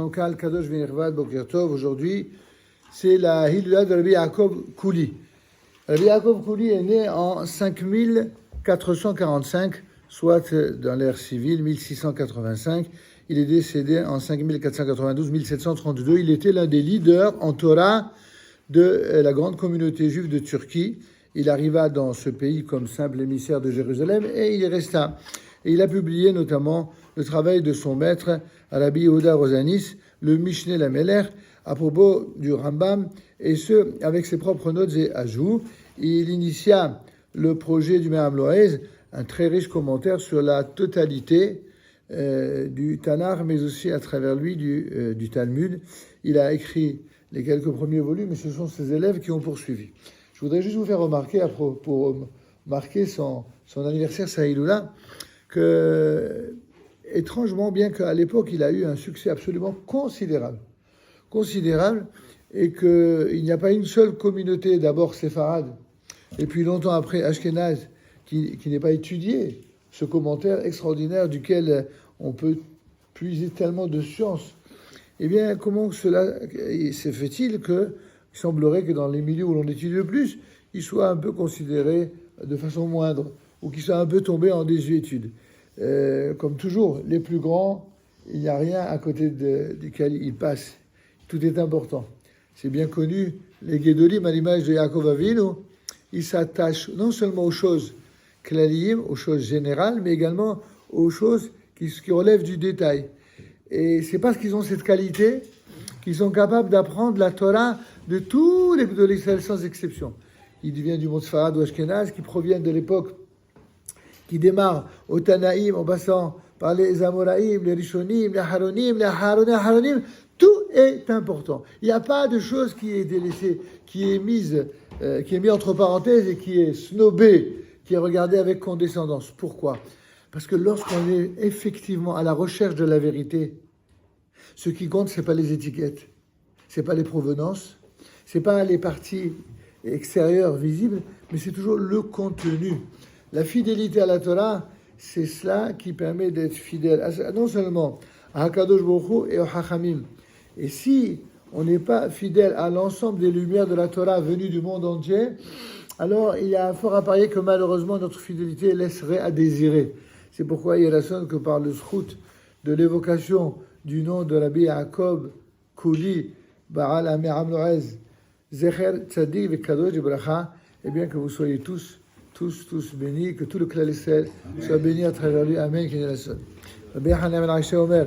Shalom Kal Kadosh V'Nirvad Boker Tov. Aujourd'hui, c'est la Hilula de Rabbi Yaakov Kouli. Rabbi Yaakov Kouli est né en 5445, soit dans l'ère civile, 1685. Il est décédé en 5492, 1732. Il était l'un des leaders en Torah de la grande communauté juive de Turquie. Il arriva dans ce pays comme simple émissaire de Jérusalem et il y resta. Et il a publié notamment le travail de son maître, Rabbi Yehuda Rosanis, le Mishneh Lameler, à propos du Rambam, et ce, avec ses propres notes et ajouts. Il initia le projet du Me'am Loez, un très riche commentaire sur la totalité du Tanakh, mais aussi à travers lui du Talmud. Il a écrit les quelques premiers volumes, et ce sont ses élèves qui ont poursuivi. Je voudrais juste vous faire remarquer, pour marquer son anniversaire, sa Hilula, que, étrangement, bien qu'à l'époque, il a eu un succès absolument considérable, et qu'il n'y a pas une seule communauté, d'abord séfarade, et puis longtemps après Ashkenaz, qui n'est pas étudié ce commentaire extraordinaire duquel on peut puiser tellement de science. Eh bien, comment cela se fait-il qu'il semblerait que dans les milieux où l'on étudie le plus, il soit un peu considéré de façon moindre, ou qu'il soit un peu tombé en désuétude. Comme toujours, les plus grands, il n'y a rien à côté duquel ils passent. Tout est important. C'est bien connu, les Gedolim, à l'image de Yaakov Avinu, ils s'attachent non seulement aux choses klalim, aux choses générales, mais également aux choses qui relèvent du détail. Et c'est parce qu'ils ont cette qualité qu'ils sont capables d'apprendre la Torah de tous les Gdolei Israël sans exception. Ils viennent du monde Sfarad ou Ashkenaz, qui proviennent de l'époque qui démarre au Tanaïm, en passant par les Amoraïm, les Rishonim, les Haronim, les Haronim. Tout est important. Il n'y a pas de chose qui est délaissée, qui est mis entre parenthèses et qui est snobé, qui est regardé avec condescendance. Pourquoi ? Parce que lorsqu'on est effectivement à la recherche de la vérité, ce qui compte, ce n'est pas les étiquettes, ce n'est pas les provenances, ce n'est pas les parties extérieures visibles, mais c'est toujours le contenu. La fidélité à la Torah, c'est cela qui permet d'être fidèle, non seulement à Hakadosh Baruch Hu et au Hachamim. Et si on n'est pas fidèle à l'ensemble des lumières de la Torah venues du monde entier, alors il y a fort à parier que malheureusement notre fidélité laisserait à désirer. C'est pourquoi il raisonne que par le zchut de l'évocation du nom de Rabbi Yaakov Kouli, Baal Me'am Loez, Zecher Tzadik Vekadosh Bracha, et bien que vous soyez tous bénis, que tout le Klal Yisraël soit béni à travers lui. Amen. Rabbi Hanan ben Aisha Omer.